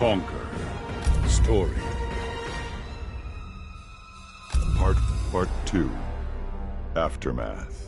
Conquer. Story. Part 2. Aftermath.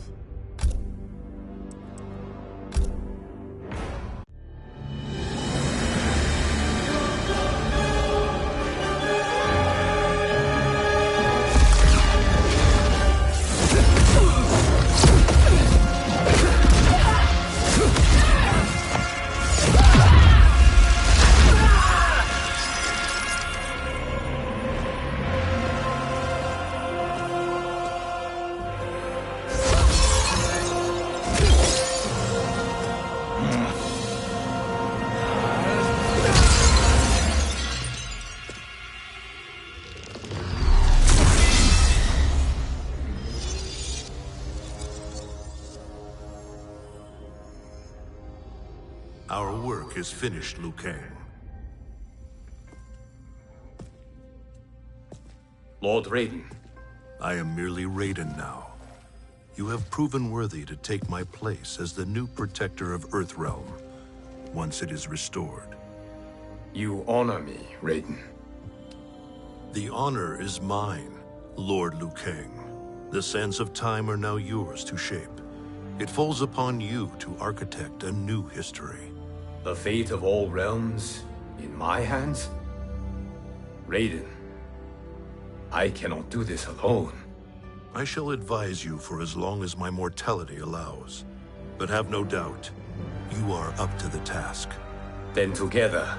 Our work is finished, Liu Kang. Lord Raiden. I am merely Raiden now. You have proven worthy to take my place as the new protector of Earthrealm, once it is restored. You honor me, Raiden. The honor is mine, Lord Liu Kang. The sands of time are now yours to shape. It falls upon you to architect a new history. The fate of all realms in my hands? Raiden, I cannot do this alone. I shall advise you for as long as my mortality allows. But have no doubt, you are up to the task. Then together,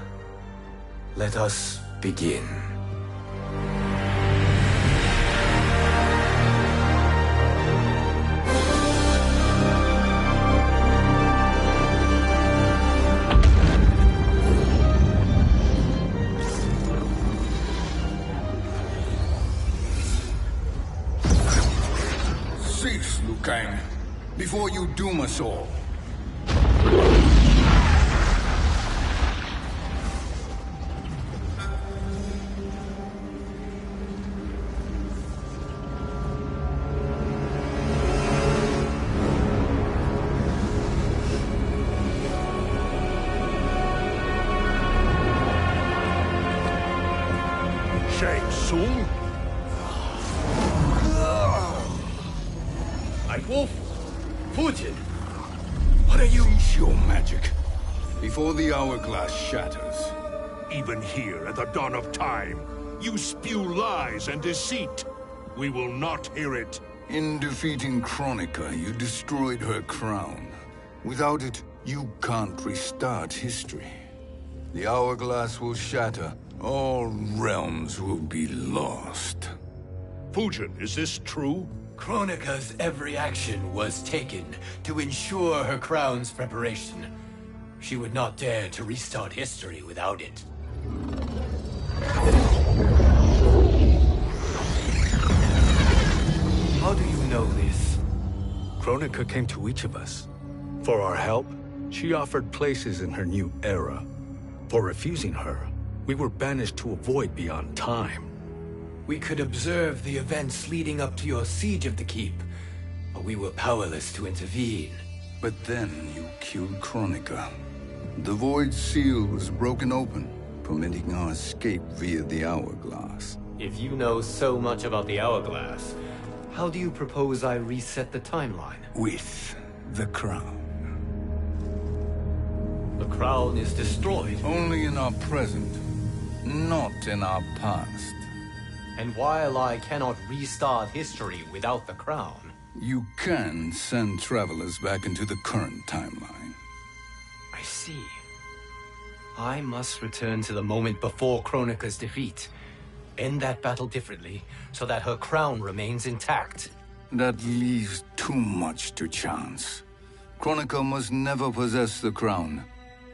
let us begin. Cease, Liu Kang, before you doom us all. Shang Tsung? Wolf, Fujin, what are you? Cease your magic, before the hourglass shatters. Even here at the dawn of time, you spew lies and deceit. We will not hear it. In defeating Kronika, you destroyed her crown. Without it, you can't restart history. The hourglass will shatter. All realms will be lost. Fujin, is this true? Kronika's every action was taken to ensure her crown's preparation. She would not dare to restart history without it. How do you know this? Kronika came to each of us. For our help, she offered places in her new era. For refusing her, we were banished to a void beyond time. We could observe the events leading up to your siege of the keep, but we were powerless to intervene. But then you killed Kronika. The Void Seal was broken open, permitting our escape via the hourglass. If you know so much about the hourglass, how do you propose I reset the timeline? With the crown. The crown is destroyed. Only in our present, not in our past. And while I cannot restart history without the crown... You can send travelers back into the current timeline. I see. I must return to the moment before Kronika's defeat. End that battle differently, so that her crown remains intact. That leaves too much to chance. Kronika must never possess the crown.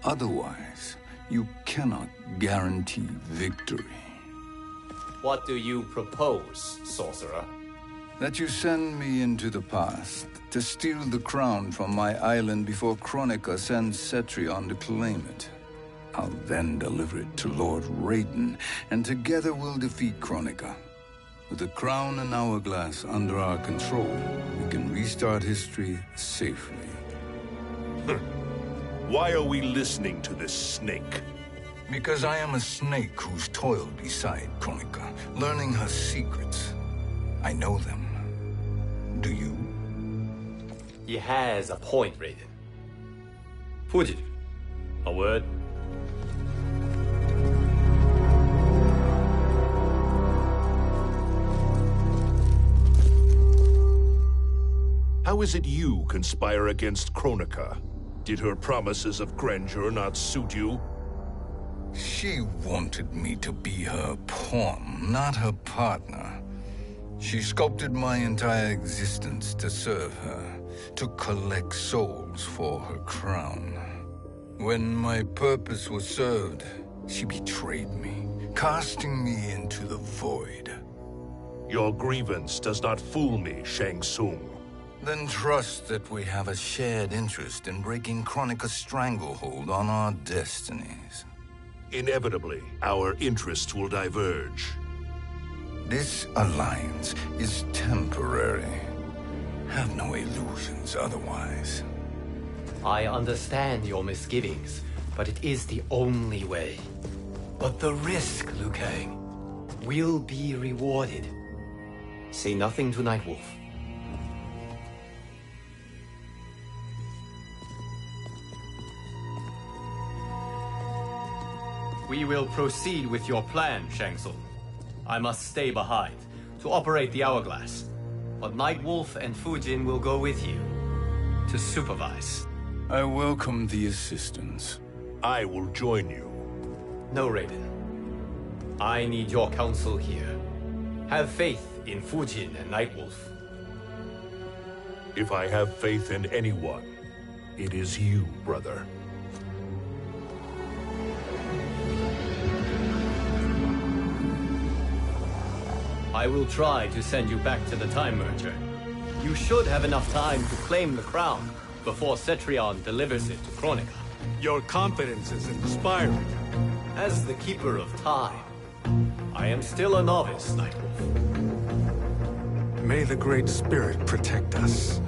Otherwise, you cannot guarantee victory. What do you propose, sorcerer? That you send me into the past to steal the crown from my island before Kronika sends Cetrion to claim it. I'll then deliver it to Lord Raiden, and together we'll defeat Kronika. With the crown and hourglass under our control, we can restart history safely. Why are we listening to this snake? Because I am a snake who's toiled beside Kronika, learning her secrets. I know them. Do you? He has a point, Raiden. Fujin, a word? How is it you conspire against Kronika? Did her promises of grandeur not suit you? She wanted me to be her pawn, not her partner. She sculpted my entire existence to serve her, to collect souls for her crown. When my purpose was served, she betrayed me, casting me into the void. Your grievance does not fool me, Shang Tsung. Then trust that we have a shared interest in breaking Kronika's stranglehold on our destinies. Inevitably, our interests will diverge. This alliance is temporary. Have no illusions otherwise. I understand your misgivings, but it is the only way. But the risk, Liu Kang, will be rewarded. Say nothing to Nightwolf. We will proceed with your plan, Shang Tsung. I must stay behind to operate the Hourglass. But Nightwolf and Fujin will go with you to supervise. I welcome the assistance. I will join you. No, Raiden. I need your counsel here. Have faith in Fujin and Nightwolf. If I have faith in anyone, it is you, brother. I will try to send you back to the Time Merger. You should have enough time to claim the crown before Cetrion delivers it to Kronika. Your confidence is inspiring. As the Keeper of Time, I am still a novice, Nightwolf. May the Great Spirit protect us.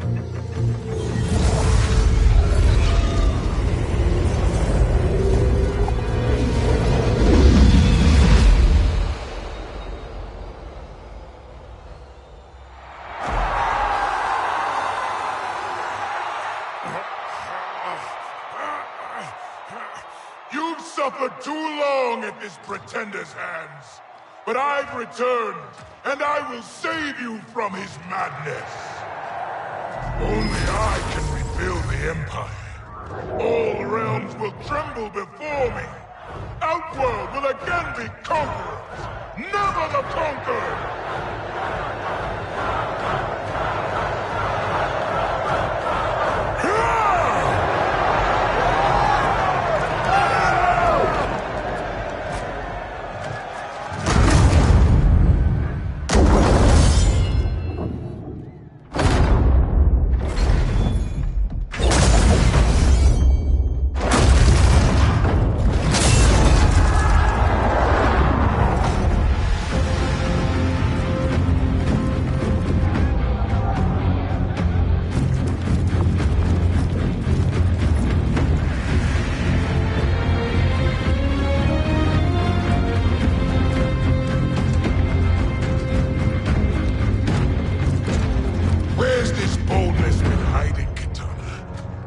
You've suffered too long at this pretender's hands. But I've returned, and I will save you from his madness. Only I can rebuild the Empire. All realms will tremble before me. Outworld will again be conquerors, never the conquered!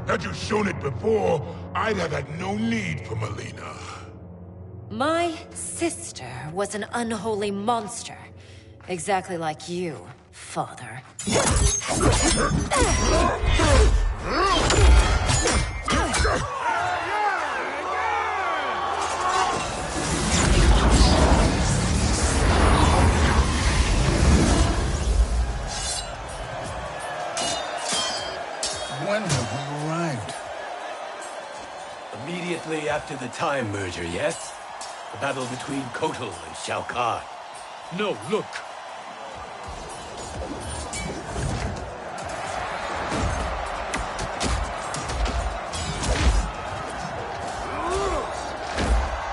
Had you shown it before, I'd have had no need for Melina. My sister was an unholy monster. Exactly like you, father. When have we arrived? Immediately after the Time Merger, yes? The battle between Kotal and Shao Kahn. No, look!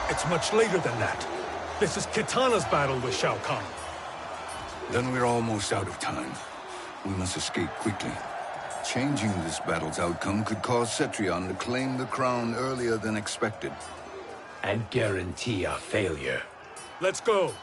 It's much later than that. This is Kitana's battle with Shao Kahn. Then we're almost out of time. We must escape quickly. Changing this battle's outcome could cause Cetrion to claim the crown earlier than expected. and guarantee our failure. Let's go!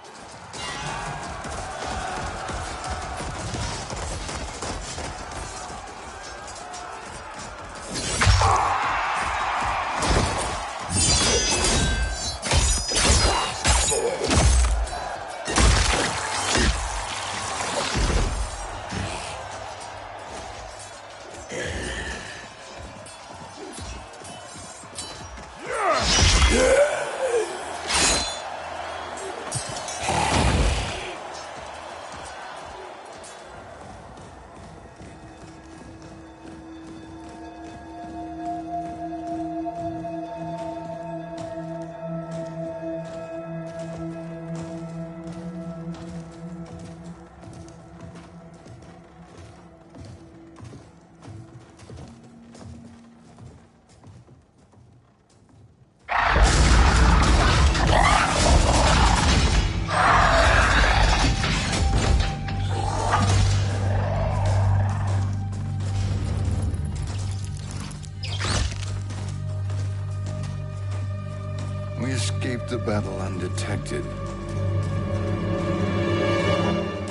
We escaped the battle undetected.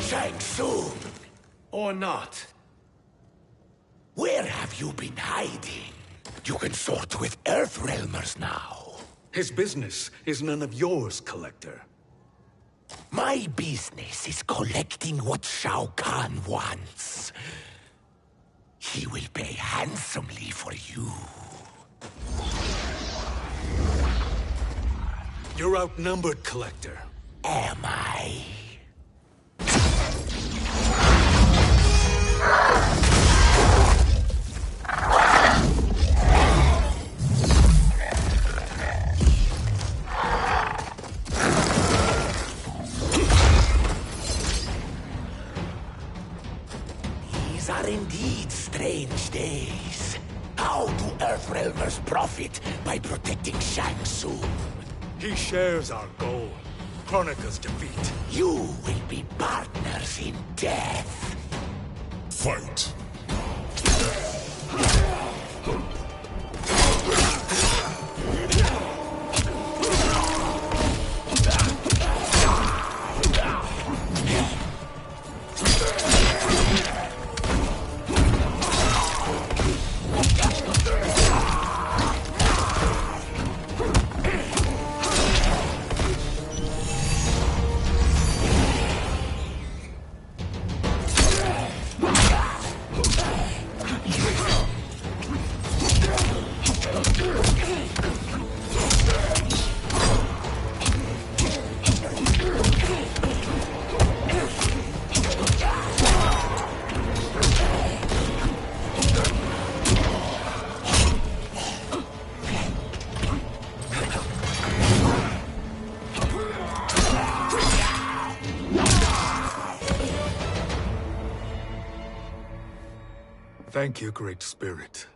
Shang Tsung, Or not. where have you been hiding? You consort with Earthrealmers now. His business is none of yours, Collector. My business is collecting what Shao Kahn wants. He will pay handsomely for you. You're outnumbered, Collector. Am I? These are indeed strange days. How do Earthrealmers profit by protecting Shang Tsung? He shares our goal. Kronika's defeat. You will be partners in death. Fight. Thank you, Great Spirit.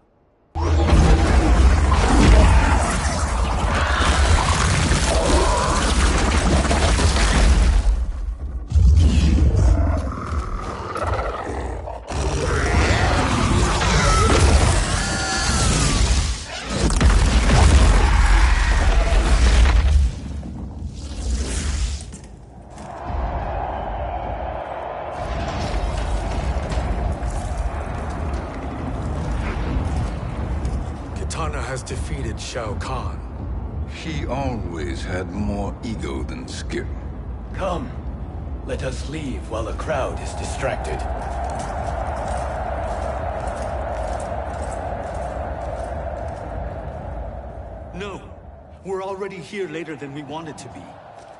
Kitana has defeated Shao Kahn. He always had more ego than skill. Come, let us leave while the crowd is distracted. No, we're already here later than we wanted to be.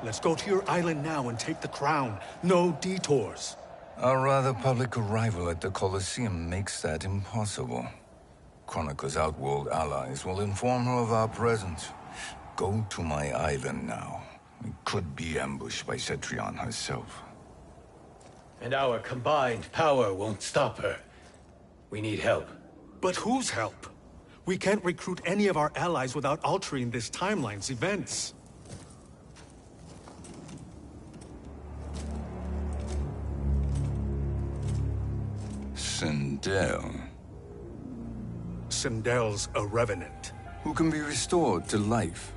Let's go to your island now and take the crown. No detours. Our rather public arrival at the Colosseum makes that impossible. Kronika's outworld allies will inform her of our presence. Go to my island now. We could be ambushed by Cetrion herself. And our combined power won't stop her. We need help. But whose help? We can't recruit any of our allies without altering this timeline's events. Sindel, Sindel's a revenant. who can be restored to life.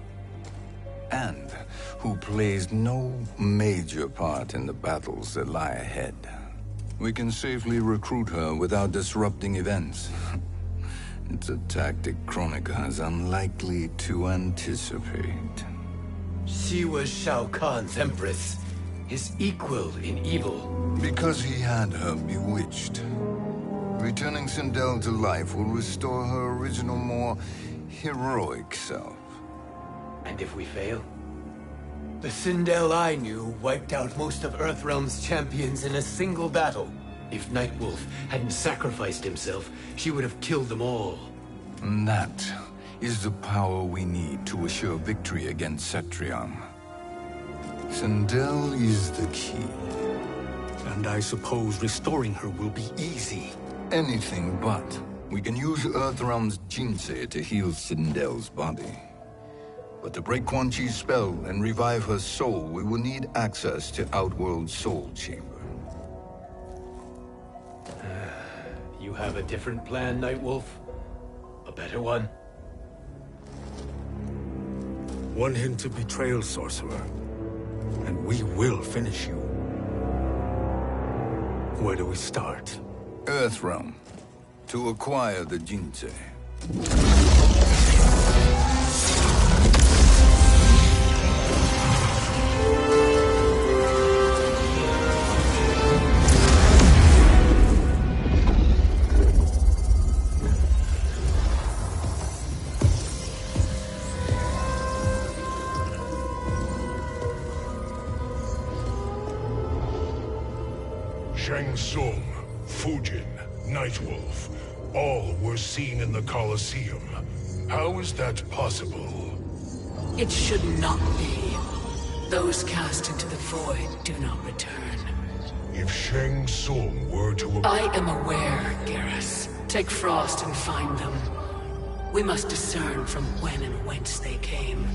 and who plays no major part in the battles that lie ahead. We can safely recruit her without disrupting events. It's a tactic Kronika is unlikely to anticipate. She was Shao Kahn's empress, his equal in evil. Because he had her bewitched. Returning Sindel to life will restore her original, more heroic self. And if we fail? The Sindel I knew wiped out most of Earthrealm's champions in a single battle. If Nightwolf hadn't sacrificed himself, she would have killed them all. And that is the power we need to assure victory against Cetrion. Sindel is the key. And I suppose restoring her will be easy. Anything but. We can use Earthrealm's Jinsei to heal Sindel's body. But to break Quan Chi's spell and revive her soul, we will need access to Outworld's Soul Chamber. You have a different plan, Nightwolf? A better one? One hint of betrayal, sorcerer, and we will finish you. Where do we start? Earthrealm. To acquire the Jinsei. Shang Tsung, Fujin, Nightwolf, all were seen in the Colosseum. How is that possible? It should not be. Those cast into the void do not return. If Shang Tsung were to... I am aware, Garrus. Take Frost and find them. We must discern from when and whence they came.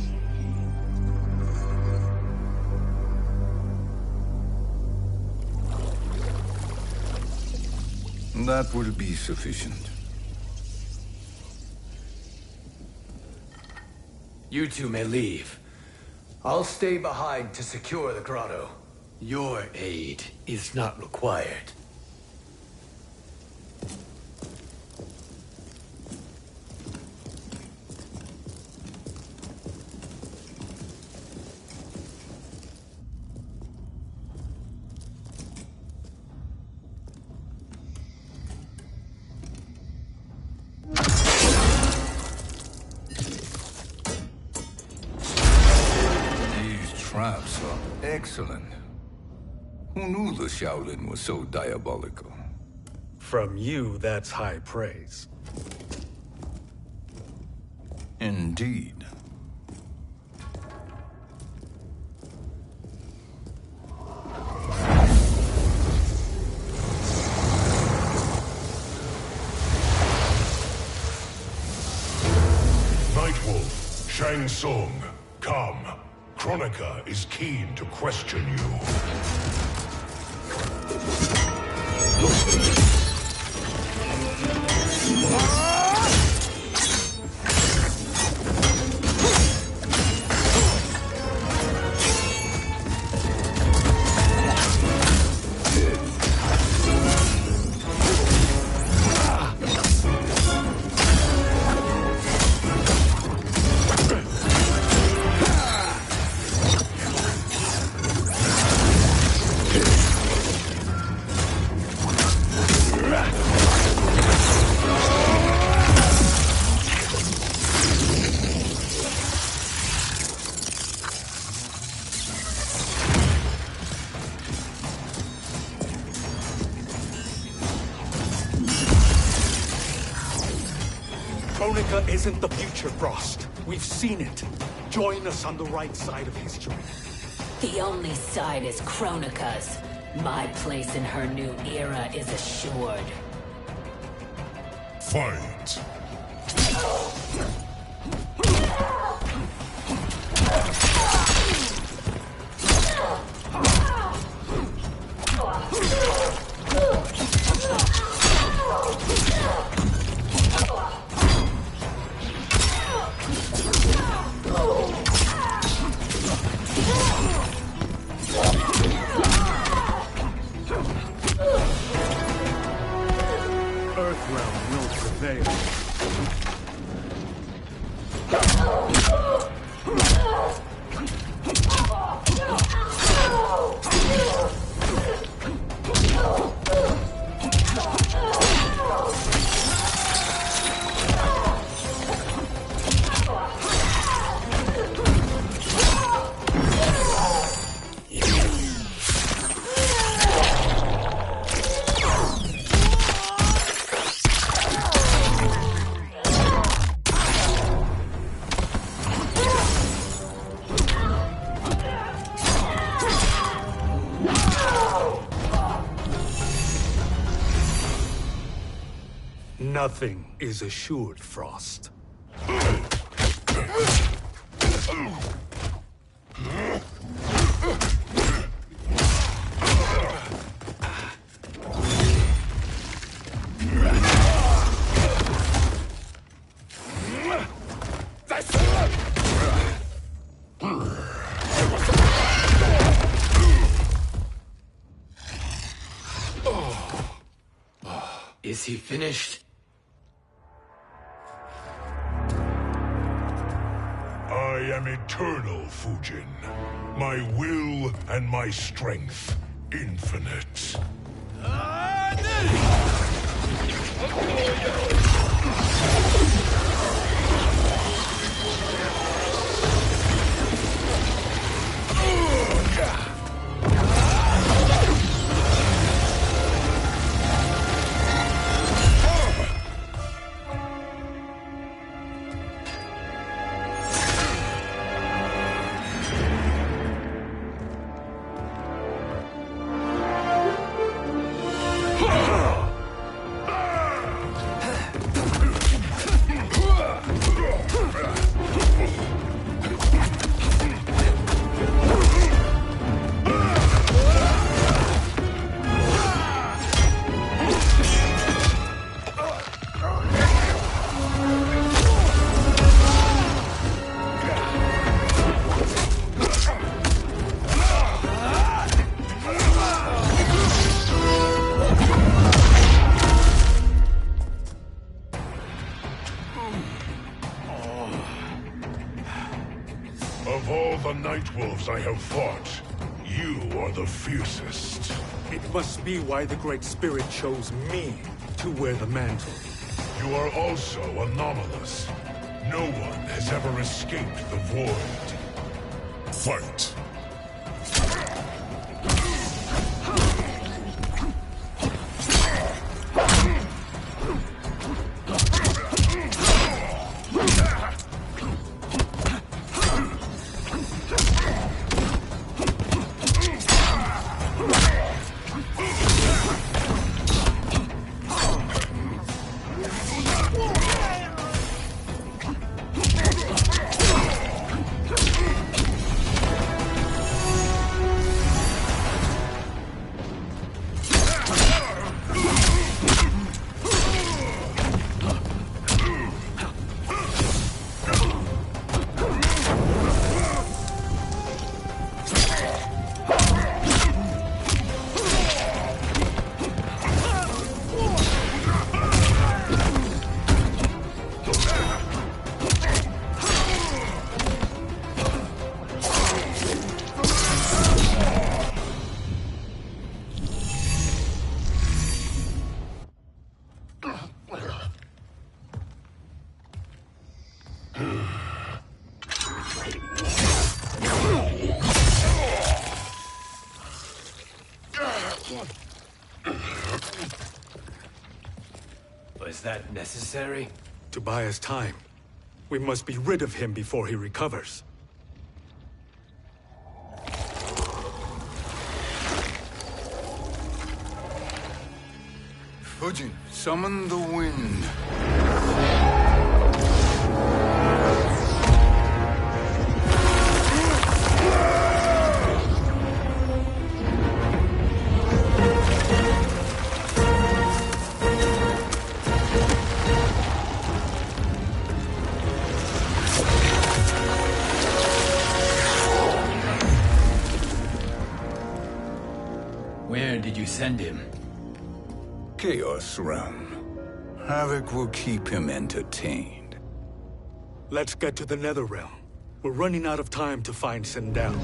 That will be sufficient. You two may leave. I'll stay behind to secure the grotto. Your aid is not required. Traps are excellent. Who knew the Shaolin was so diabolical? From you, that's high praise. Indeed. Nightwolf, Shang Tsung, come. Kronika is keen to question you. Kronika isn't the future, Frost. We've seen it. Join us on the right side of history. The only side is Kronika's. My place in her new era is assured. Fight! prevail. Nothing is assured, Frost. Is he finished? I am eternal, Fujin. My will and my strength, infinite. Of all the Nightwolves I have fought, you are the fiercest. It must be why the Great Spirit chose me to wear the mantle. You are also anomalous. No one has ever escaped the void. Fight! Was that necessary? To buy us time. We must be rid of him before he recovers. Fujin, summon the wind. Where did you send him? Chaos Realm. Havoc will keep him entertained. Let's get to the Netherrealm. We're running out of time to find Sindel.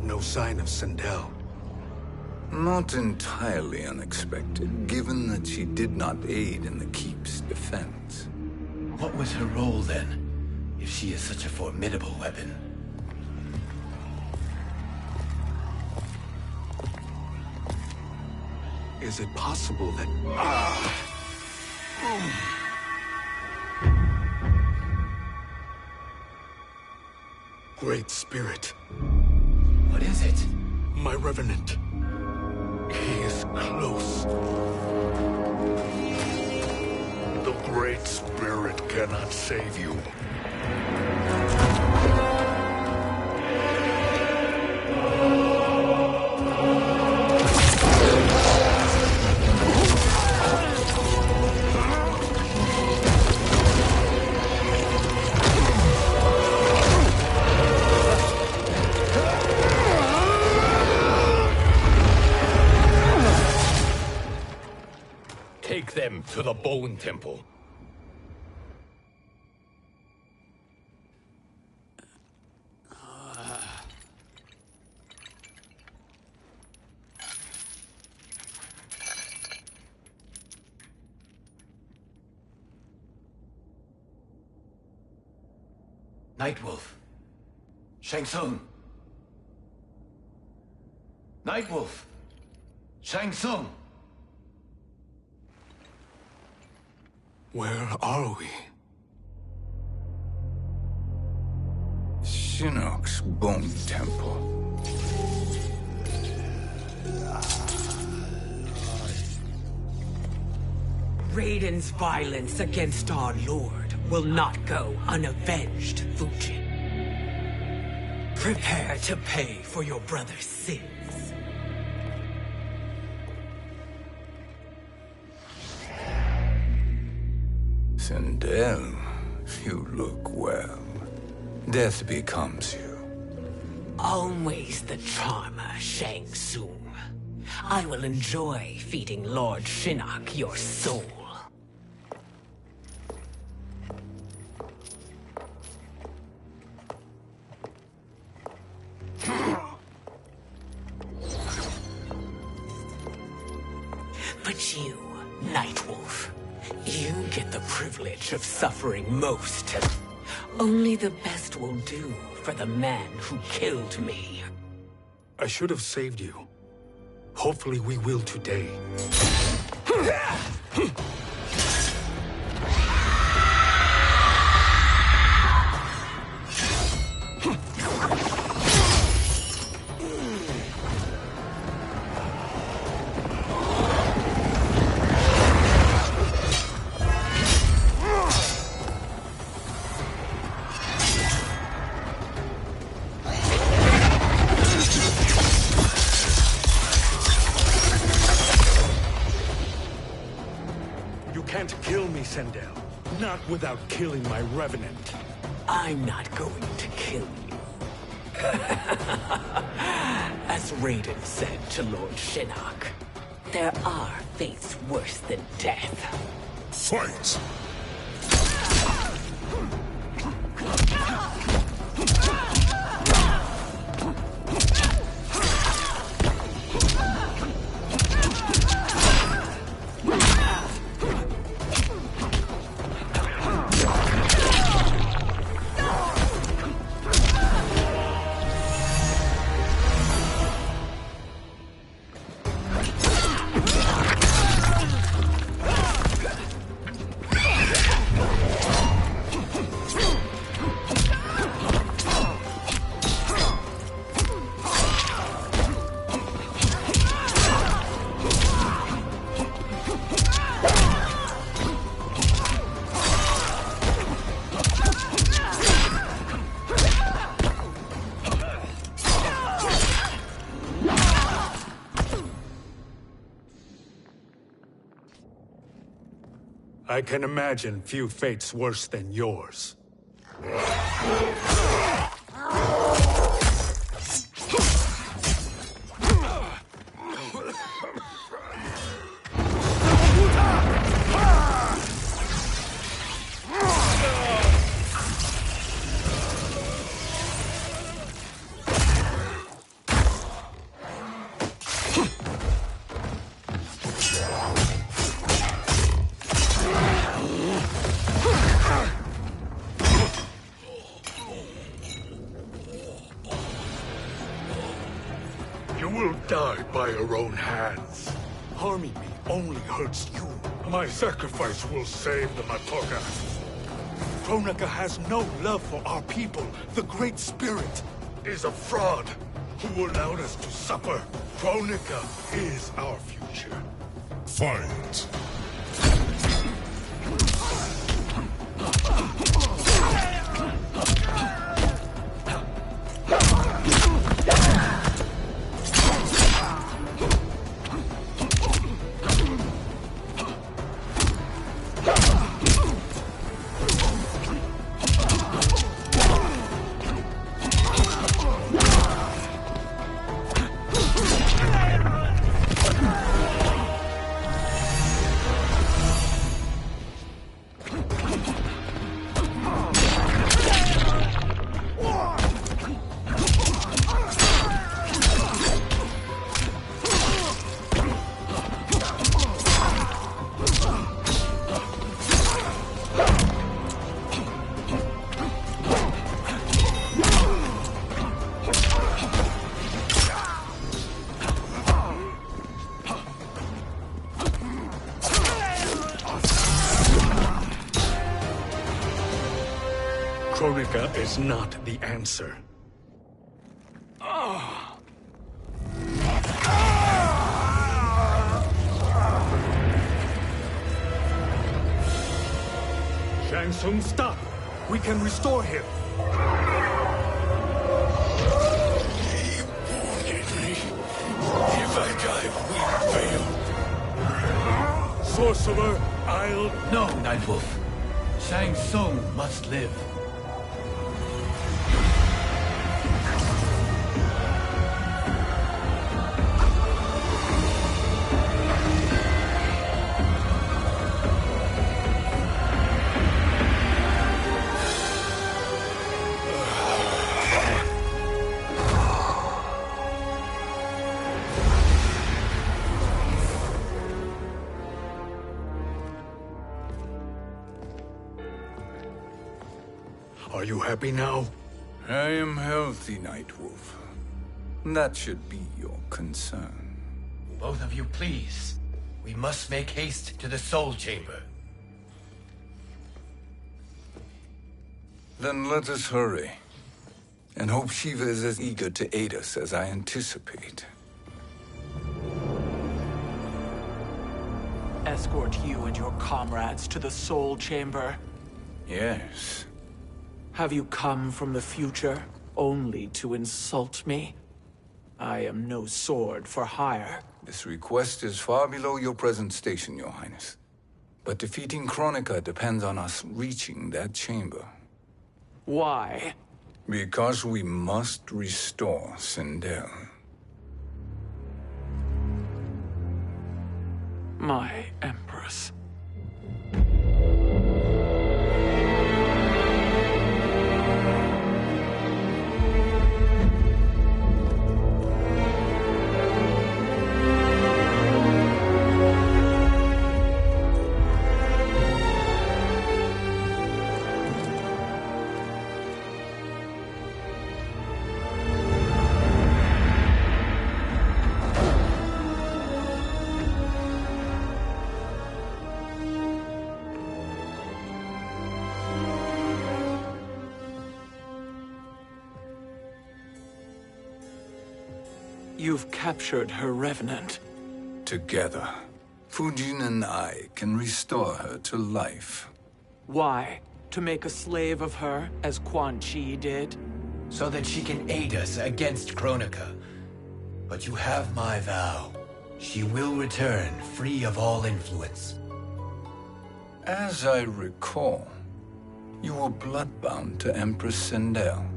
No sign of Sindel. Not entirely unexpected, given that she did not aid in the Keep's defense. What was her role then, if she is such a formidable weapon? Is it possible that... Great Spirit. What is it? My Revenant. He is close. The Great Spirit cannot save you. Take them to the Bone Temple. Nightwolf. Shang Tsung. Nightwolf. Shang Tsung. Where are we? Shinnok's Bone Temple. Raiden's violence against our Lord will not go unavenged, Fujin. Prepare to pay for your brother's sins. Sindel, you look well. Death becomes you. Always the charmer, Shang Tsung. I will enjoy feeding Lord Shinnok your soul. But you, Nightwolf, you get the privilege of suffering most. Only the best will do for the man who killed me. I should have saved you. Hopefully we will today. Sindel. Not without killing my Revenant. I'm not going to kill you. As Raiden said to Lord Shinnok, there are fates worse than death. Fight! I can imagine few fates worse than yours. You will die by your own hands. Harming me only hurts you. My sacrifice will save the Matoga. Kronika has no love for our people. The Great Spirit is a fraud who allowed us to suffer. Kronika is our future. Fight! Kronika is not the answer. Shang Tsung, stop! We can restore him! He wounded me. If I die, we fail. Sorcerer, I'll... No, Nightwolf. Shang Tsung must live. Are you happy now? I am healthy, Nightwolf. That should be your concern. Both of you, please. We must make haste to the Soul Chamber. Then let us hurry. And hope Shiva is as eager to aid us as I anticipate. Escort you and your comrades to the Soul Chamber. Yes. Have you come from the future only to insult me? I am no sword for hire. This request is far below your present station, Your Highness. But defeating Kronika depends on us reaching that chamber. Why? Because we must restore Sindel. My Empress. You've captured her revenant. Together, Fujin and I can restore her to life. Why? To make a slave of her, as Quan Chi did? So that she can aid us against Kronika. But you have my vow. She will return free of all influence. As I recall, you were bloodbound to Empress Sindel.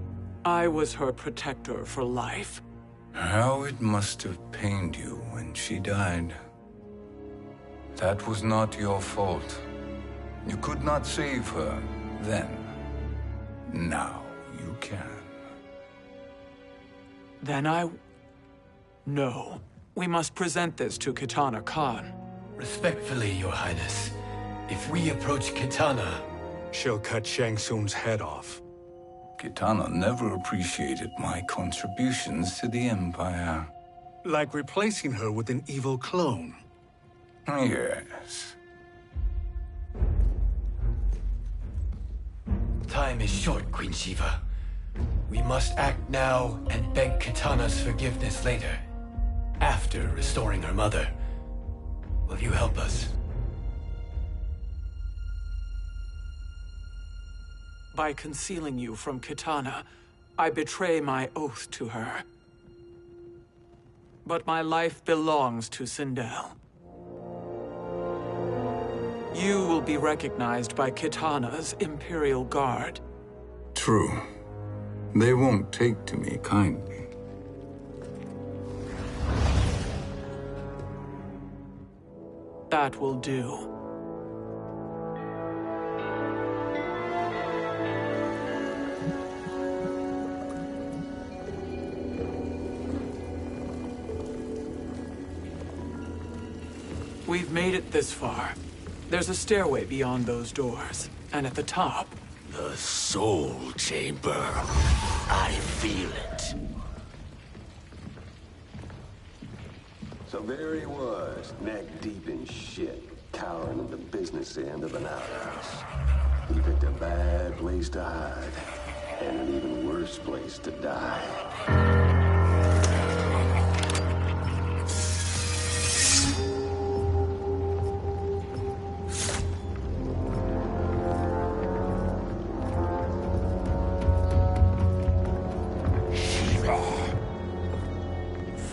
I was her protector for life. How it must have pained you when she died. That was not your fault. You could not save her then. Now you can. Then No. We must present this to Kitana Khan. Respectfully, Your Highness, if we approach Kitana, she'll cut Shang Tsung's head off. Kitana never appreciated my contributions to the Empire. Like replacing her with an evil clone. Yes. Time is short, Queen Shiva. We must act now and beg Kitana's forgiveness later, after restoring her mother. Will you help us? By concealing you from Kitana, I betray my oath to her. But my life belongs to Sindel. You will be recognized by Kitana's Imperial Guard. True. They won't take to me kindly. That will do. We've made it this far. There's a stairway beyond those doors, and at the top... The Soul Chamber. I feel it. So there he was, neck deep in shit, cowering at the business end of an outhouse. He picked a bad place to hide, and an even worse place to die.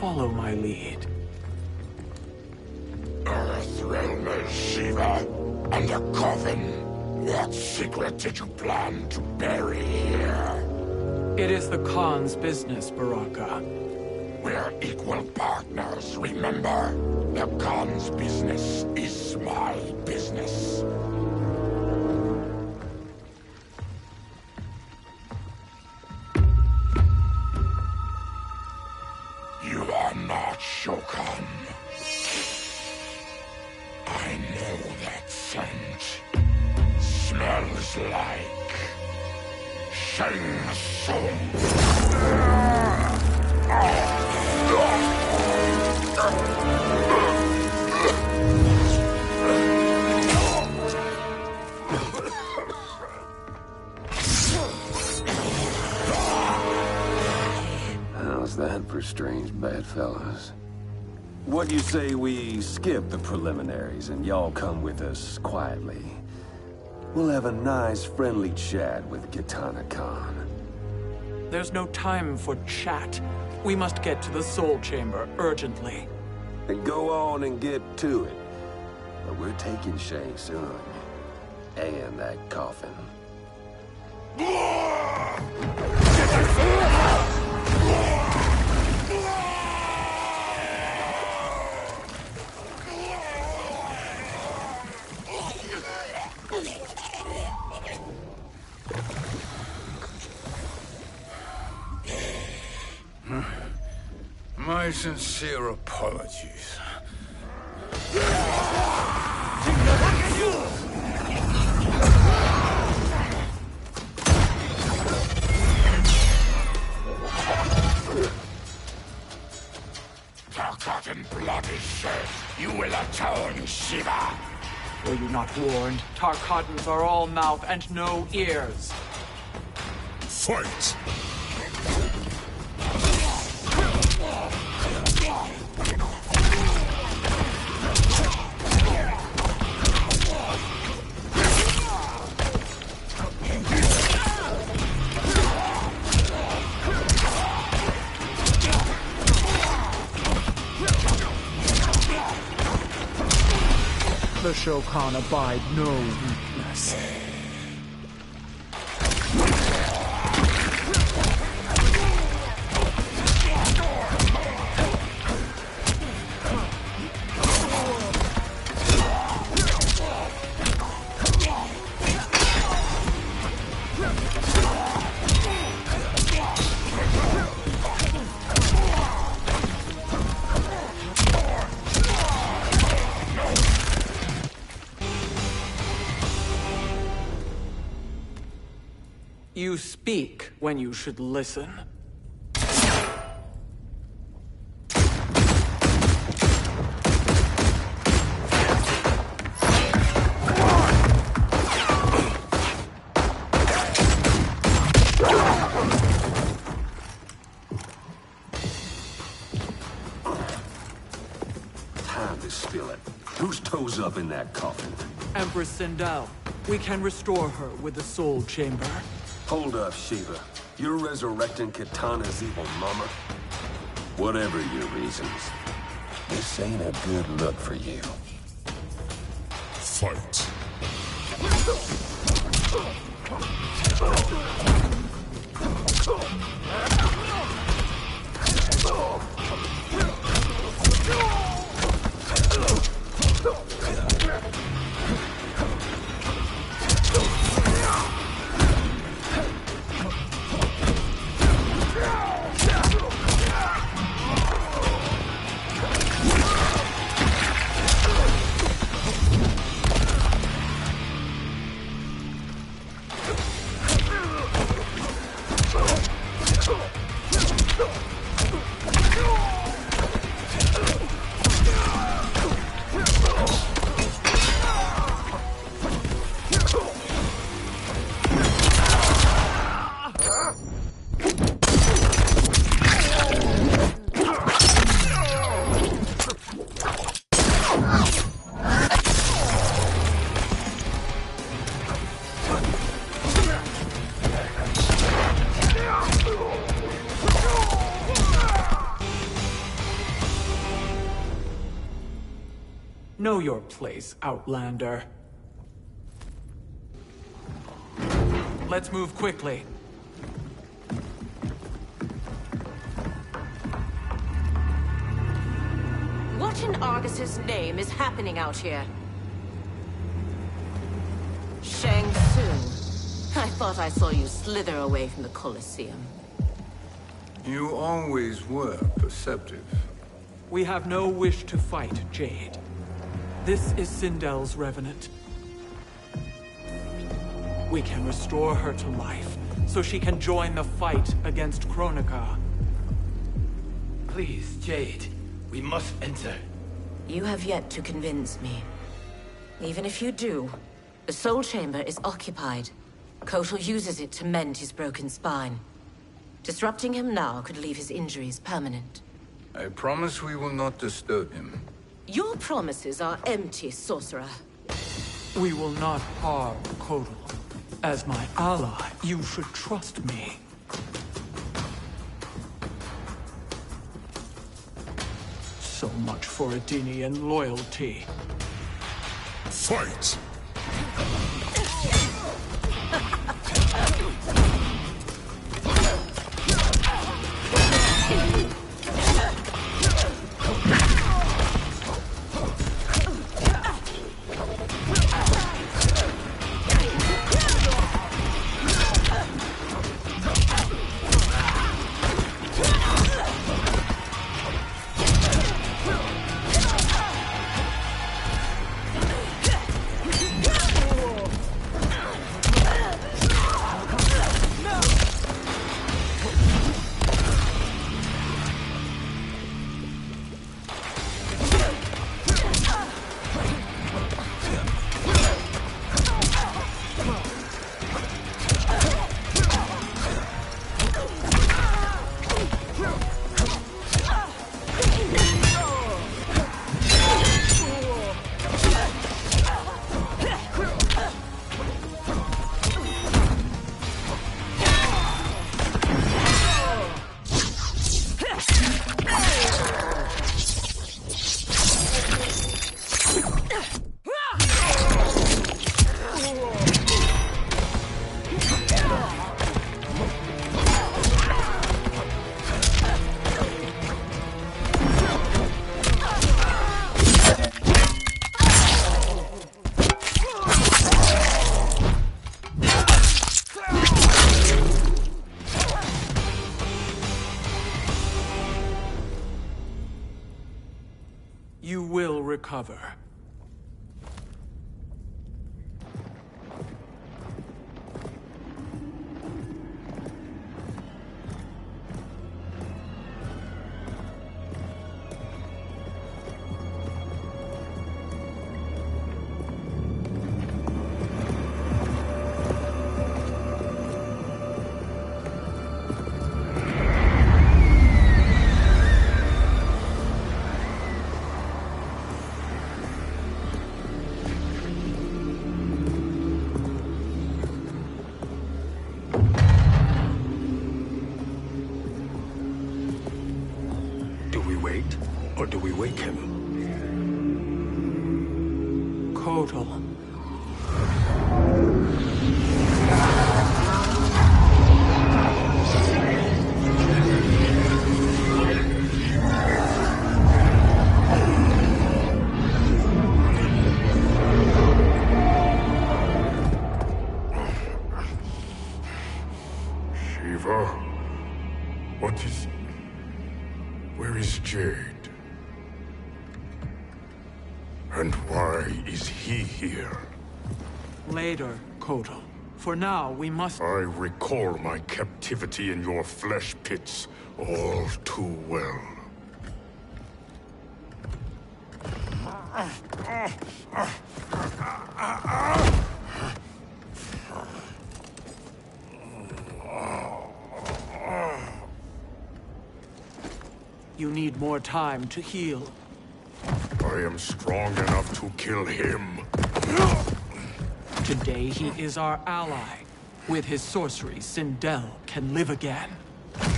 Follow my lead. Earthrealmer Shiva, and a coffin. What secret did you plan to bury here? It is the Khan's business, Baraka. We're equal partners, remember? The Khan's business is my business. You are not Shokan. I know that scent. Smells like Shang Tsung. How's that for strange bedfellows? What do you say we skip the preliminaries and y'all come with us quietly? We'll have a nice friendly chat with Kitana Khan. There's no time for chat. We must get to the Soul Chamber urgently. Then go on and get to it. But we're taking Shang Tsung. And that coffin. My sincere apologies. Tarkat and blood is shed. You will atone, Shiva. Were you not warned? Tarkatans are all mouth and no ears. Fight! The Shao Kahn abide no weakness. You speak when you should listen. Time to spill it. Whose toes up in that coffin? Empress Sindel. We can restore her with the Soul Chamber. Hold up, Shiva. You're resurrecting Kitana's evil mama? Whatever your reasons, this ain't a good look for you. Fight. Know your place, Outlander. Let's move quickly. What in Argus's name is happening out here? Shang Tsung. I thought I saw you slither away from the Colosseum. You always were perceptive. We have no wish to fight, Jade. This is Sindel's Revenant. We can restore her to life, so she can join the fight against Kronika. Please, Jade. We must enter. You have yet to convince me. Even if you do, the Soul Chamber is occupied. Kotal uses it to mend his broken spine. Disrupting him now could leave his injuries permanent. I promise we will not disturb him. Your promises are empty, sorcerer. We will not harm Kotal. As my ally, you should trust me. So much for Adenian loyalty. Fight! cover. Do we wait, or do we wake him? Kotal. Shiva? What is... Where is Jade? And why is he here? Later, Kotal. For now, we must... I recall my captivity in your flesh pits all too well. You need more time to heal. I am strong enough to kill him. Today he is our ally. With his sorcery, Sindel can live again.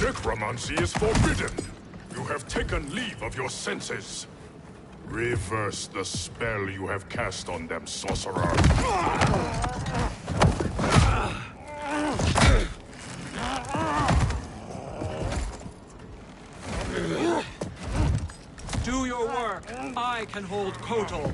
Necromancy is forbidden. You have taken leave of your senses. Reverse the spell you have cast on them, sorcerer. Do your work. I can hold Kotal.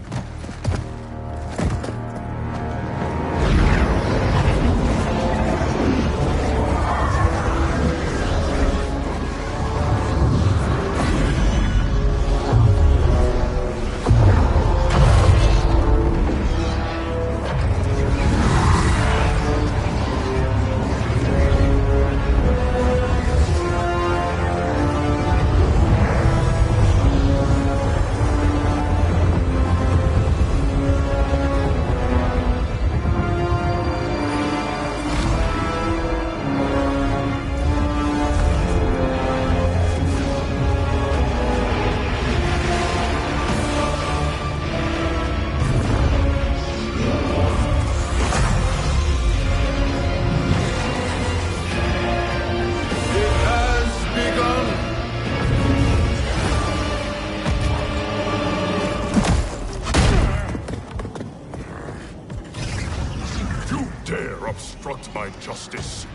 Obstruct my justice.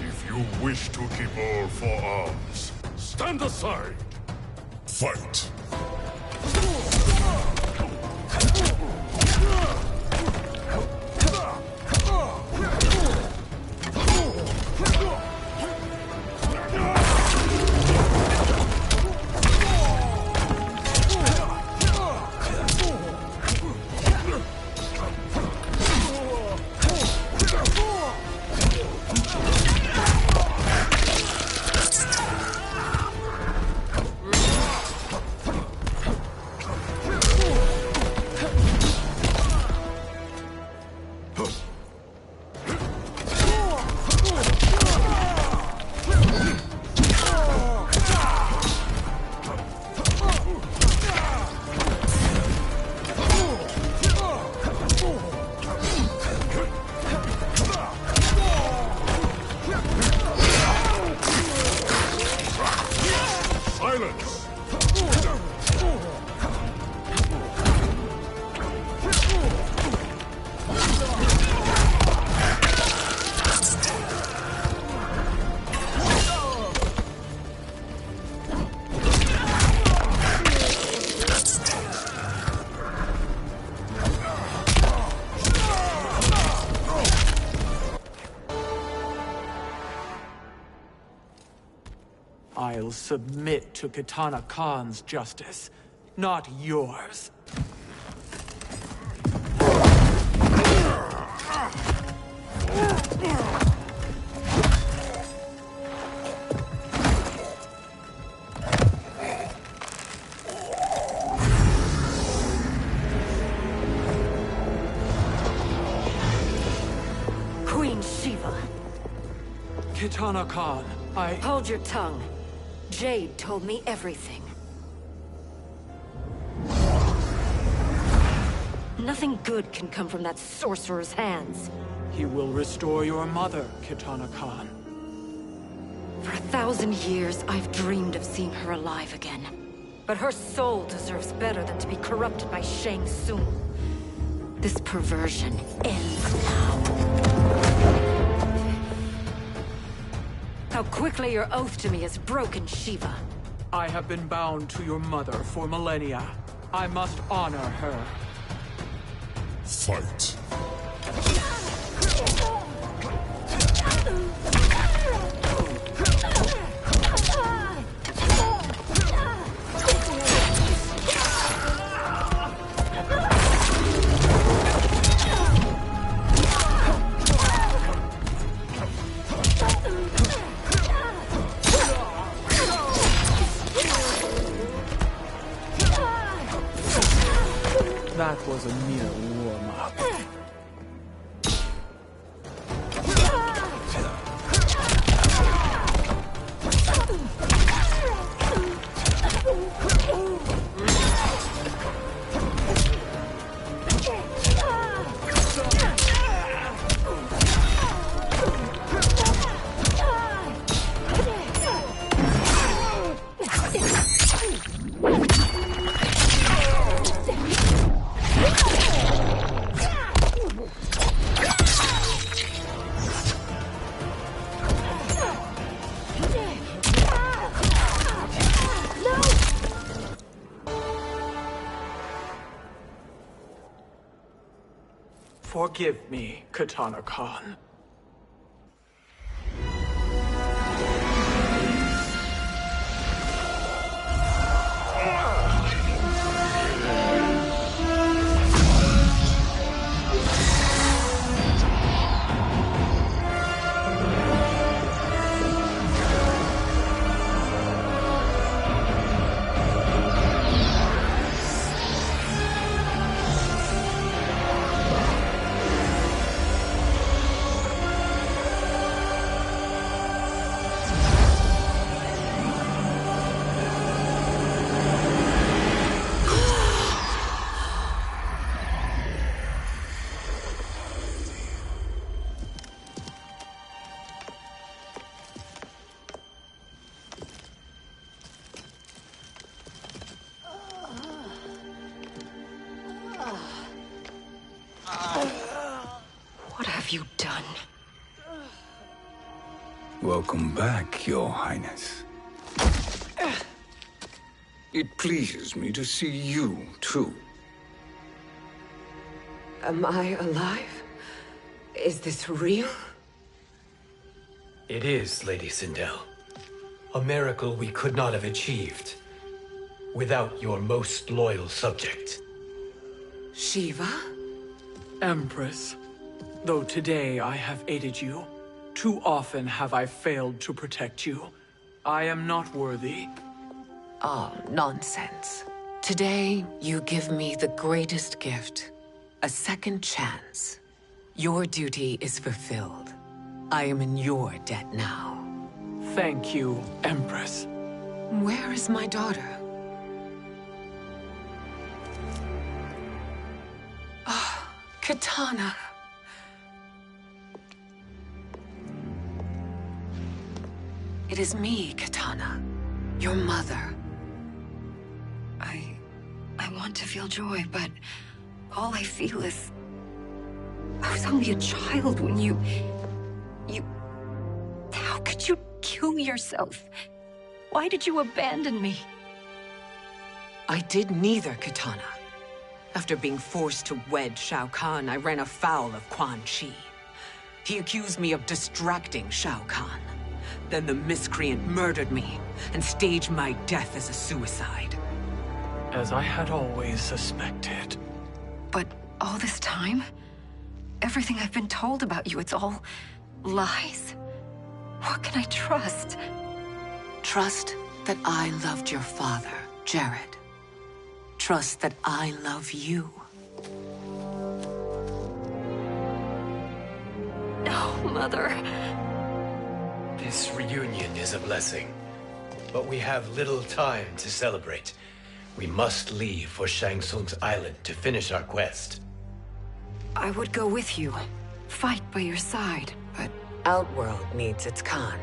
If you wish to keep all four arms, stand aside. Fight. I'll submit to Kitana Khan's justice, not yours. broken Shiva. Kitana Khan, Hold your tongue. Jade told me everything. Nothing good can come from that sorcerer's hands. He will restore your mother, Kitana Khan. For 1,000 years, I've dreamed of seeing her alive again. But her soul deserves better than to be corrupted by Shang Tsung. This perversion ends now. How quickly your oath to me has broken, Shiva. I have been bound to your mother for millennia. I must honor her. Fight. That was a mere warm-up. Forgive me, Kitana Khan. What have you done? Welcome back, Your Highness. It pleases me to see you, too. Am I alive? Is this real? It is, Lady Sindel. A miracle we could not have achieved without your most loyal subject. Shiva? Empress, though today I have aided you, too often have I failed to protect you. I am not worthy. Oh, nonsense. Today, you give me the greatest gift. A second chance. Your duty is fulfilled. I am in your debt now. Thank you, Empress. Where is my daughter? Ah, Kitana. It is me, Kitana. Your mother. I want to feel joy, but all I feel is... I was only a child when you... How could you kill yourself? Why did you abandon me? I did neither, Kitana. After being forced to wed Shao Kahn, I ran afoul of Quan Chi. He accused me of distracting Shao Kahn. Then the miscreant murdered me and staged my death as a suicide. As I had always suspected. But all this time? Everything I've been told about you, it's all lies? What can I trust? Trust that I loved your father, Jared. Trust that I love you. No. Mother. This reunion is a blessing, but we have little time to celebrate. We must leave for Shang Tsung's island to finish our quest. I would go with you, fight by your side, but... Outworld needs its Khan.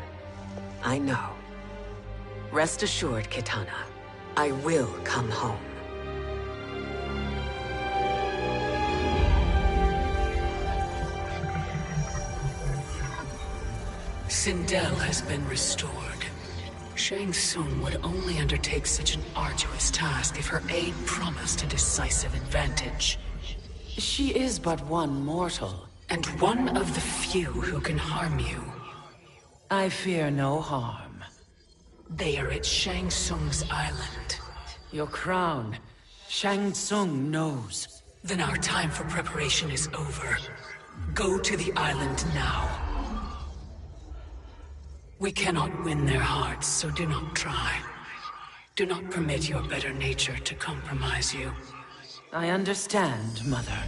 I know. Rest assured, Kitana. I will come home. Sindel has been restored. Shang Tsung would only undertake such an arduous task if her aid promised a decisive advantage. She is but one mortal, and one of the few who can harm you. I fear no harm. They are at Shang Tsung's island. Your crown, Shang Tsung knows. Then our time for preparation is over. Go to the island now. We cannot win their hearts, so do not try. Do not permit your better nature to compromise you. I understand, Mother.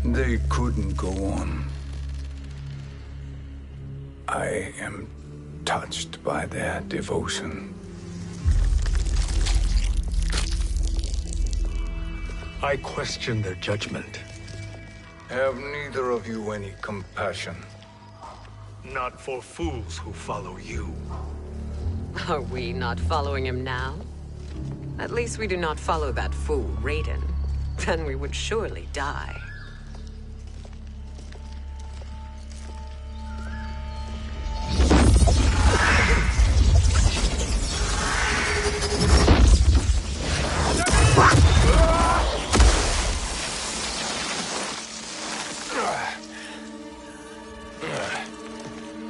They couldn't go on. I am touched by their devotion. I question their judgment. Have neither of you any compassion? Not for fools who follow you. Are we not following him now? At least we do not follow that fool, Raiden. Then we would surely die.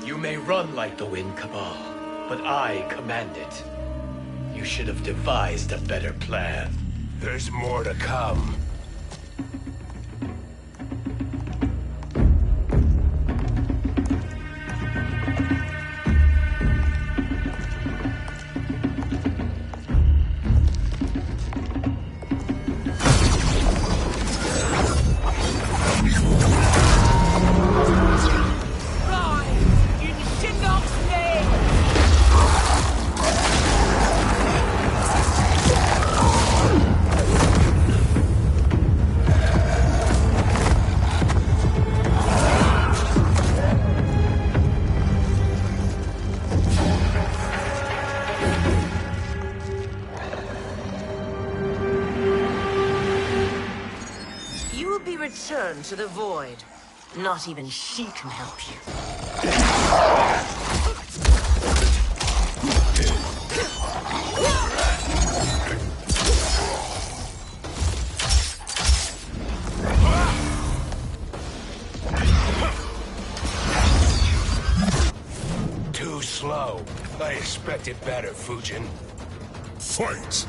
You may run like the wind, Cabal, but I command it. You should have devised a better plan. There's more to come. Return to the void. Not even she can help you. Too slow. I expected better, Fujin. Fight!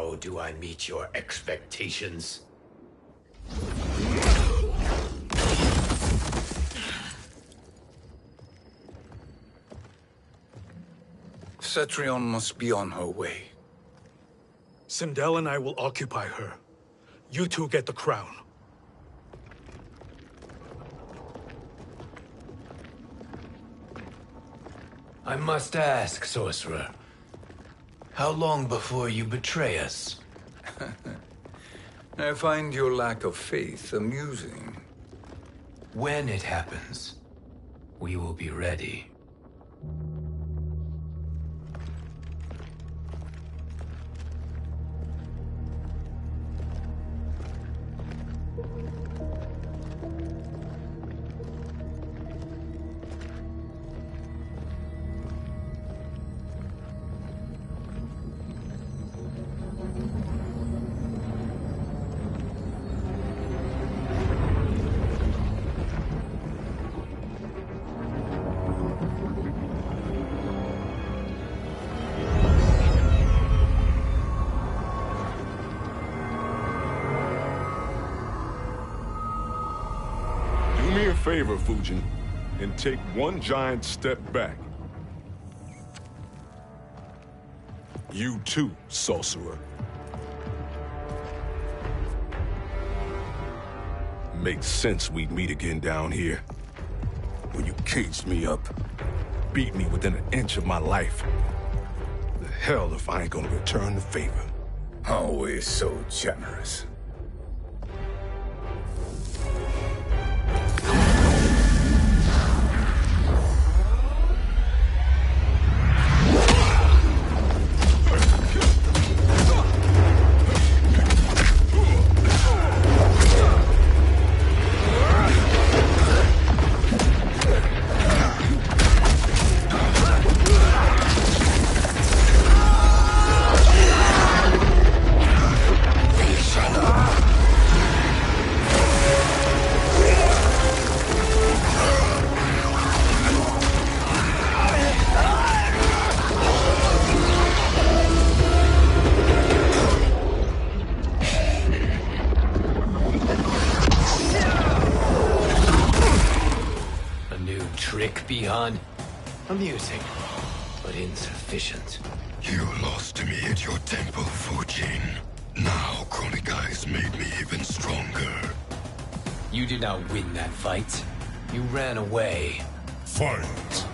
How do I meet your expectations? Cetrion must be on her way. Sindel and I will occupy her. You two get the crown. I must ask, sorcerer. How long before you betray us? I find your lack of faith amusing. When it happens, we will be ready. Favor, Fujin, and take one giant step back. You too, sorcerer. Makes sense we'd meet again down here. When you caged me up, beat me within an inch of my life. The hell if I ain't gonna return the favor. Always so generous. Amusing, but insufficient. You lost to me at your temple, Fujin. Now Kronika has made me even stronger. You did not win that fight. You ran away. Fight!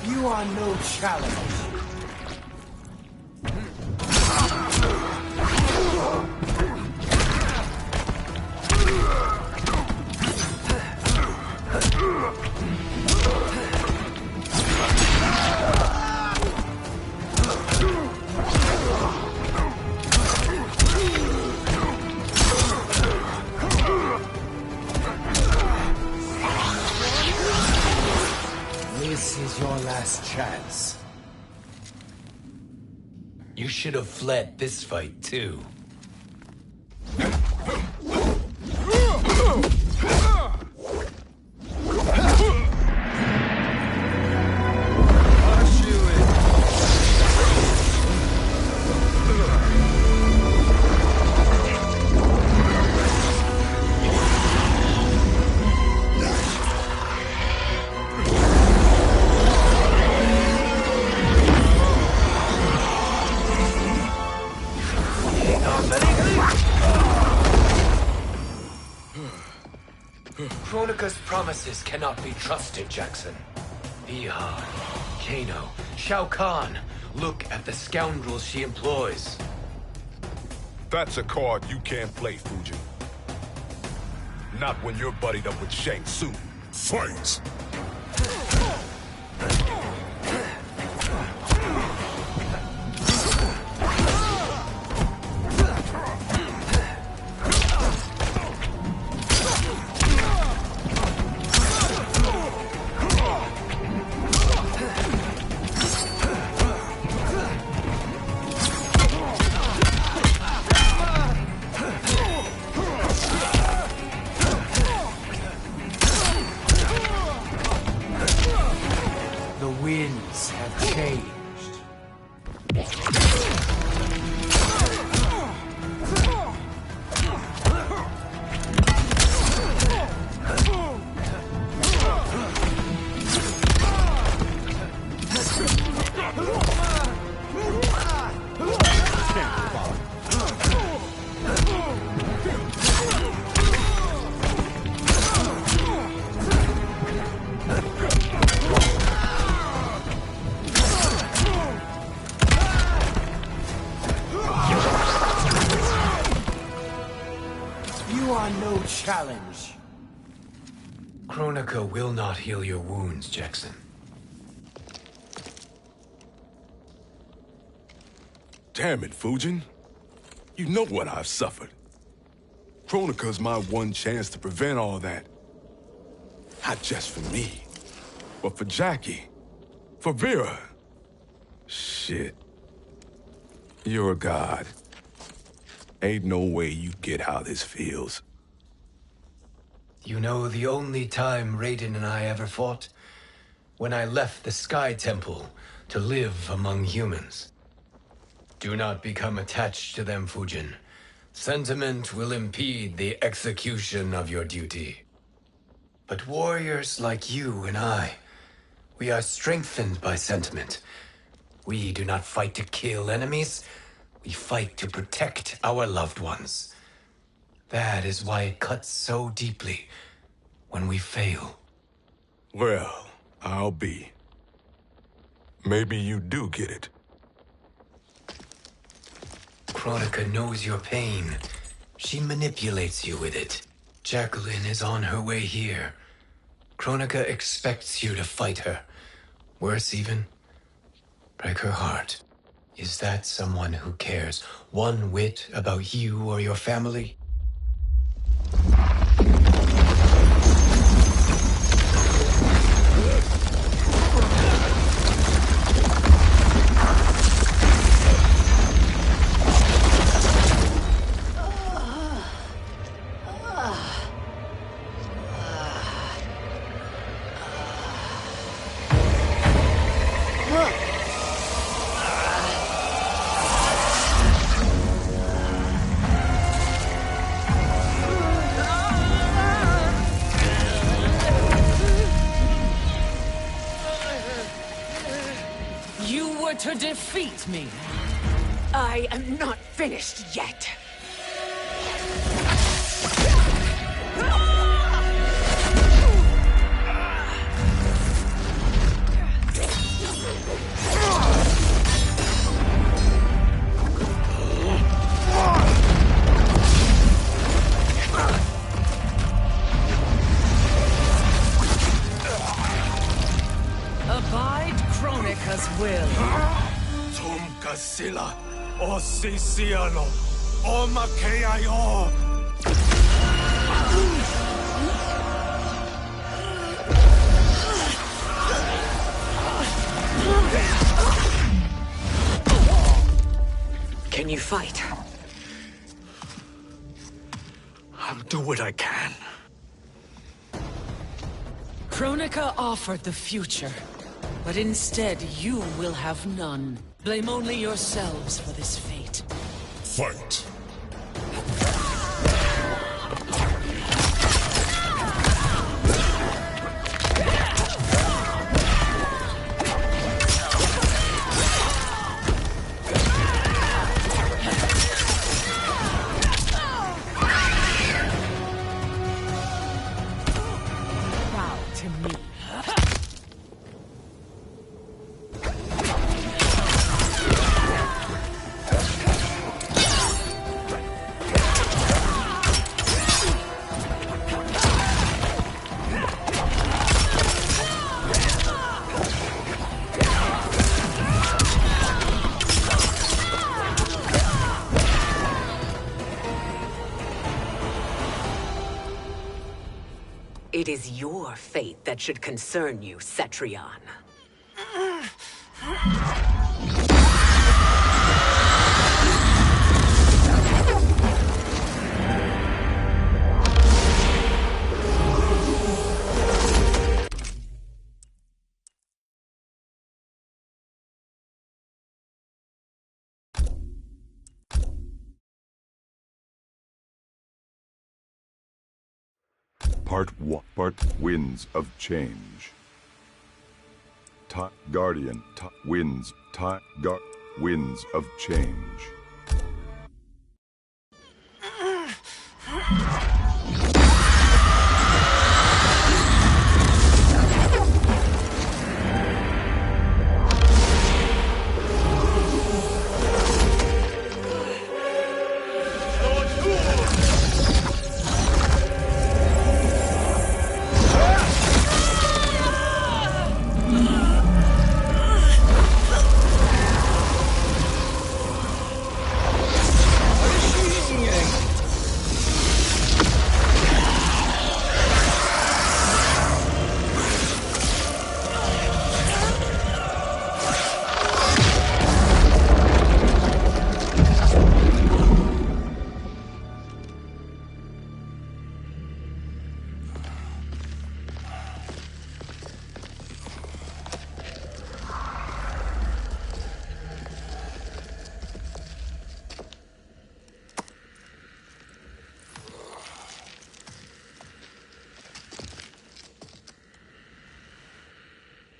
You are no challenge. This is your last chance. You should have fled this fight, too. Kronika's promises cannot be trusted, Jackson. Ihan, Kano, Shao Kahn. Look at the scoundrels she employs. That's a card you can't play, Fujin. Not when you're buddied up with Shang Tsung. Fight! You are no challenge. Kronika will not heal your wounds, Jackson. Damn it, Fujin. You know what I've suffered. Kronika's my one chance to prevent all that. Not just for me, but for Jackie, for Vera. Shit. You're a god. Ain't no way you get how this feels. You know the only time Raiden and I ever fought? When I left the Sky Temple to live among humans. Do not become attached to them, Fujin. Sentiment will impede the execution of your duty. But warriors like you and I, we are strengthened by sentiment. We do not fight to kill enemies. We fight to protect our loved ones. That is why it cuts so deeply when we fail. Well, I'll be. Maybe you do get it. Kronika knows your pain. She manipulates you with it. Jacqueline is on her way here. Kronika expects you to fight her. Worse even, break her heart. Is that someone who cares one whit about you or your family? You were to defeat me. I am not finished yet. Abide Kronika's will. Tum Kasila, O Sisiano, O Makeayo. Can you fight? I'll do what I can. Kronika offered the future, but instead you will have none. Blame only yourselves for this fate. Fight. Proud to me. It is your fate that should concern you, Cetrion. Part 1. Winds of Change. Guardian. Winds. Winds of Change.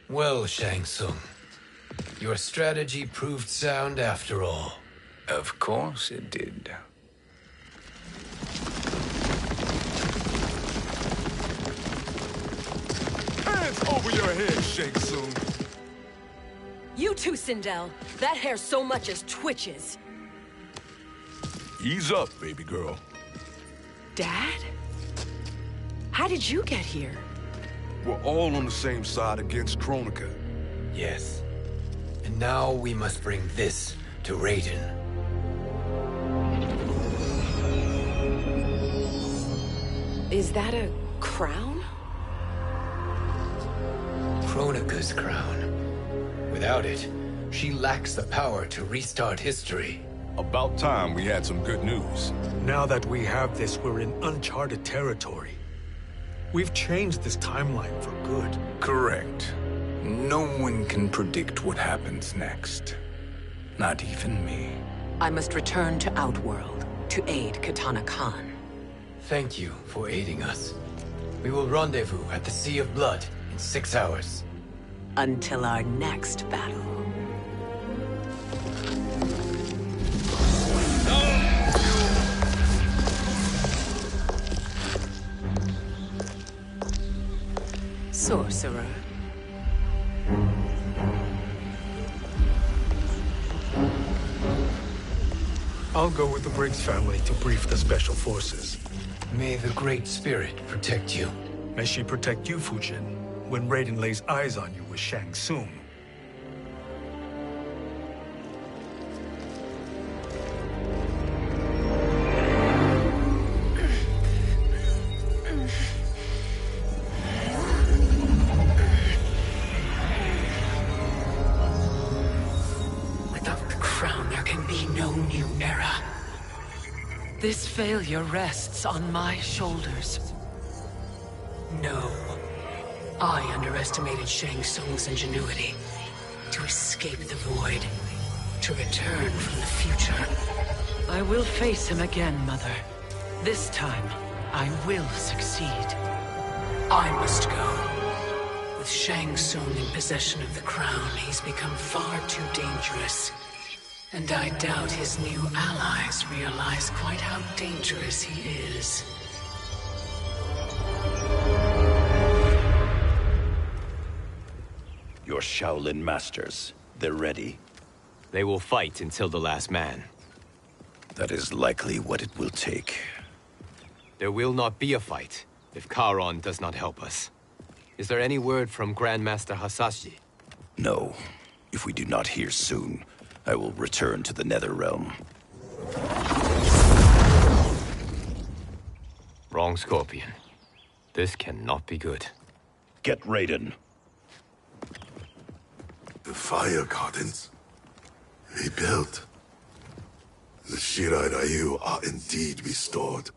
Well, Shang Tsung, your strategy proved sound after all. Of course it did. Hands over your head, Shang Tsung. You too, Sindel. That hair so much as twitches. Ease up, baby girl. Dad? How did you get here? We're all on the same side against Kronika. Yes. And now we must bring this to Raiden. Is that a crown? Kronika's crown. Without it, she lacks the power to restart history. About time we had some good news. Now that we have this, we're in uncharted territory. We've changed this timeline for good. Correct. No one can predict what happens next. Not even me. I must return to Outworld to aid Katana Khan. Thank you for aiding us. We will rendezvous at the Sea of Blood in 6 hours. Until our next battle. Sorcerer. I'll go with the Briggs family to brief the Special Forces. May the Great Spirit protect you. May she protect you, Fujin, when Raiden lays eyes on you with Shang Tsung. This failure rests on my shoulders. No. I underestimated Shang Tsung's ingenuity. To escape the void. To return from the future. I will face him again, Mother. This time, I will succeed. I must go. With Shang Tsung in possession of the crown, he's become far too dangerous. And I doubt his new allies realize quite how dangerous he is. Your Shaolin masters, they're ready. They will fight until the last man. That is likely what it will take. There will not be a fight if Charon does not help us. Is there any word from Grandmaster Hasashi? No. If we do not hear soon, I will return to the Netherrealm. Wrong, Scorpion. This cannot be good. Get Raiden. The fire gardens rebuilt. The Shirai Ryu are indeed restored.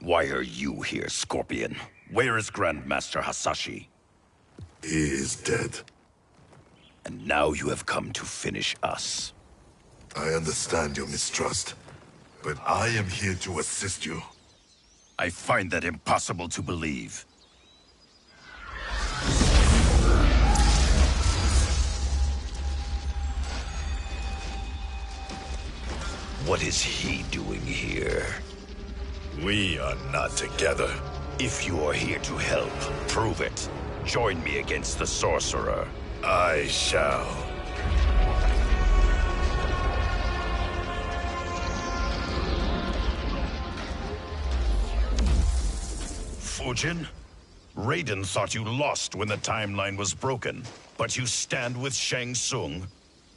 Why are you here, Scorpion? Where is Grandmaster Hasashi? He is dead. And now you have come to finish us. I understand your mistrust, but I am here to assist you. I find that impossible to believe. What is he doing here? We are not together. If you are here to help, prove it. Join me against the sorcerer. I shall. Fujin? Raiden thought you lost when the timeline was broken, but you stand with Shang Tsung.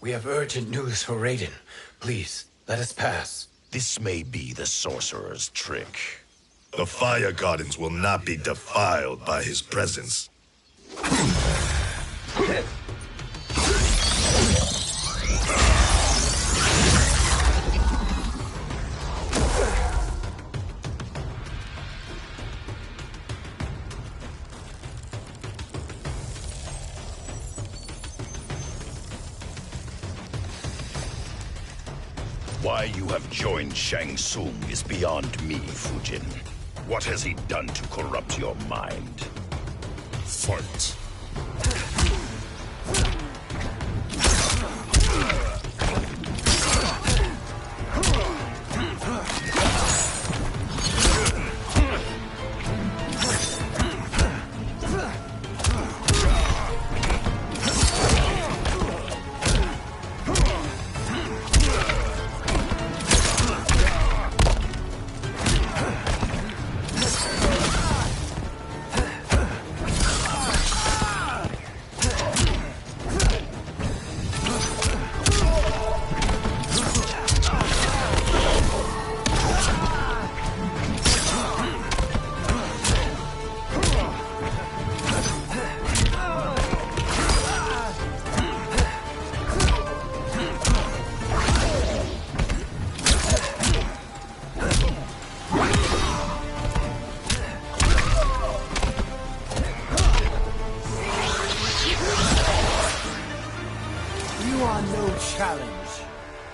We have urgent news for Raiden. Please, let us pass. This may be the sorcerer's trick. The Fire Gardens will not be defiled by his presence. Why you have joined Shang Tsung is beyond me, Fujin. What has he done to corrupt your mind? Fight.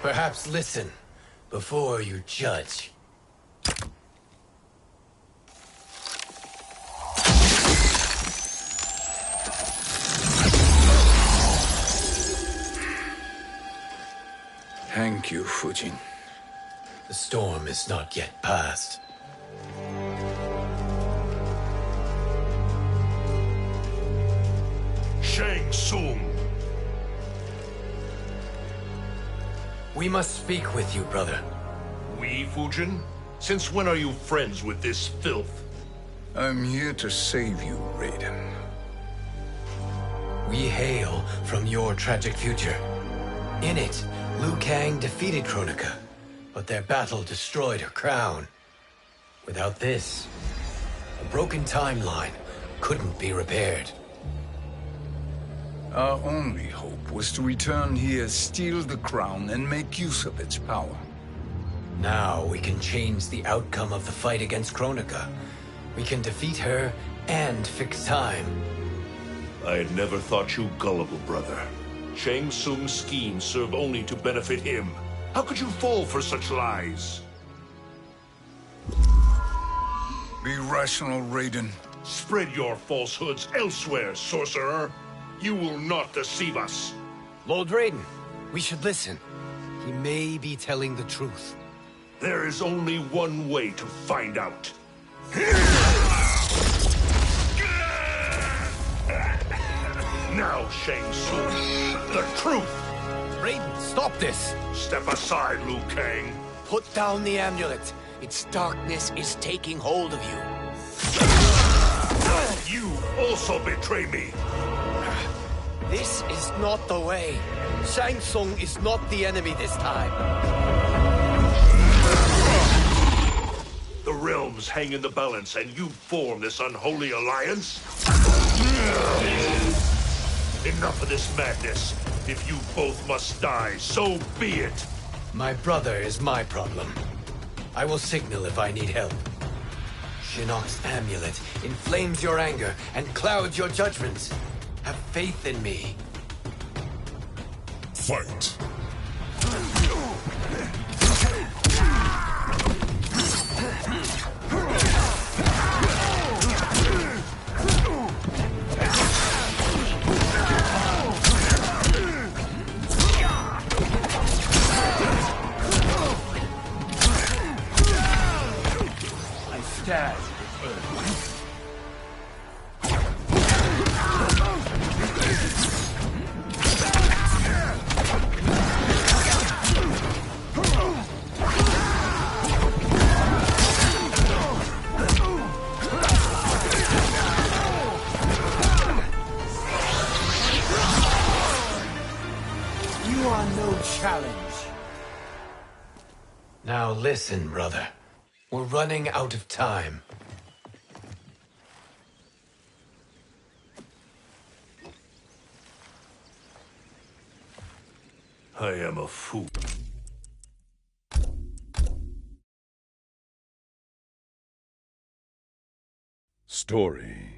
Perhaps listen before you judge. Thank you, Fujin. The storm is not yet past. Shang Tsung! We must speak with you, brother. We, Fujin? Since when are you friends with this filth? I'm here to save you, Raiden. We hail from your tragic future. In it, Liu Kang defeated Kronika, but their battle destroyed her crown. Without this, a broken timeline couldn't be repaired. Our only hope was to return here, steal the crown, and make use of its power. Now we can change the outcome of the fight against Kronika. We can defeat her and fix time. I had never thought you gullible, brother. Shang Tsung's schemes serve only to benefit him. How could you fall for such lies? Be rational, Raiden. Spread your falsehoods elsewhere, sorcerer. You will not deceive us. Lord Raiden, we should listen. He may be telling the truth. There is only one way to find out. Now, Shang Tsung, the truth! Raiden, stop this! Step aside, Liu Kang. Put down the amulet. Its darkness is taking hold of you. You also betray me. This is not the way. Shang Tsung is not the enemy this time. The realms hang in the balance, and you form this unholy alliance? Enough of this madness. If you both must die, so be it. My brother is my problem. I will signal if I need help. Shinnok's amulet inflames your anger and clouds your judgments. Have faith in me. Fight! as You are no challenge. Now listen, brother. We're running out of time. I am a fool. Story.